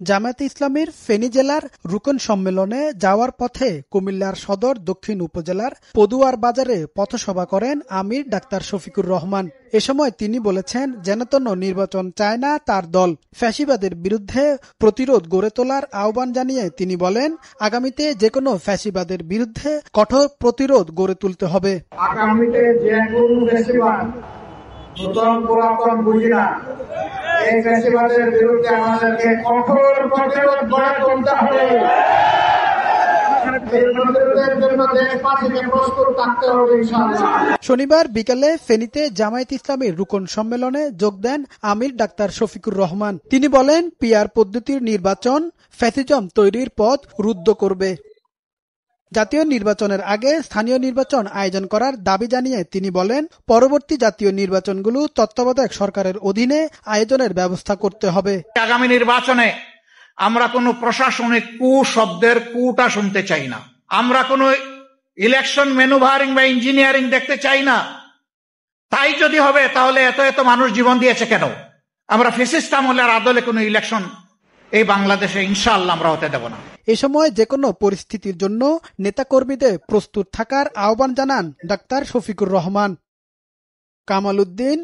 জামায়াতে ইসলামীর ফেনী জেলার রুকন সম্মেলনে যাওয়ার পথে কুমিল্লার সদর দক্ষিণ উপজেলার পদুয়ার বাজারে পথসভা করেন আমির ডাক্তার শফিকুর রহমান। এ সময় তিনি বলেছেন, যেনতেন নির্বাচন চায় না তার দল। ফ্যাসিবাদের বিরুদ্ধে প্রতিরোধ গড়ে তোলার আহ্বান জানিয়ে তিনি বলেন, আগামীতে যেকোনো ফ্যাসিবাদের বিরুদ্ধে কঠোর প্রতিরোধ গড়ে তুলতে হবে। আগামীতে যে কোনো ফ্যাসিবাদ নতুন পুরাতন বুঝি না, এই ফ্যাসিবাদের বিরুদ্ধে আমাদেরকে কঠোর প্রতিরোধ গড়ে তুলতে হবে। শনিবার বিকেলে ফেনীতে জামায়াত ইসলামীর রুকন সম্মেলনে যোগ দেন আমির ডাক্তার শফিকুর রহমান। তিনি বলেন, পিআর পদ্ধতির নির্বাচন ফ্যাসিজম তৈরির পথ রুদ্ধ করবে। জাতীয় নির্বাচনের আগে স্থানীয় নির্বাচন আয়োজন করার দাবি জানিয়ে তিনি বলেন, পরবর্তী জাতীয় নির্বাচনগুলো তত্ত্বাবধায়ক সরকারের অধীনে আয়োজনের ব্যবস্থা করতে হবে। আগামী নির্বাচনে আমরা কোনো প্রশাসনিক কু শব্দের কুটা শুনতে চাই না। আমরা কোনো ইলেকশন ম্যানুভারিং বা ইঞ্জিনিয়ারিং দেখতে চাই না। তাই যদি হবে তাহলে এত এত মানুষ জীবন দিয়েছে কেন? আমরা ফ্যাসিস্ট আমলের আদলে কোনো ইলেকশন এই বাংলাদেশে ইনশাআল্লাহ আমরা হতে দেব না। এ সময় যেকোনো পরিস্থিতির জন্য নেতাকর্মীদের প্রস্তুত থাকার আহ্বান জানান ডাক্তার শফিকুর রহমান। কামাল উদ্দিন,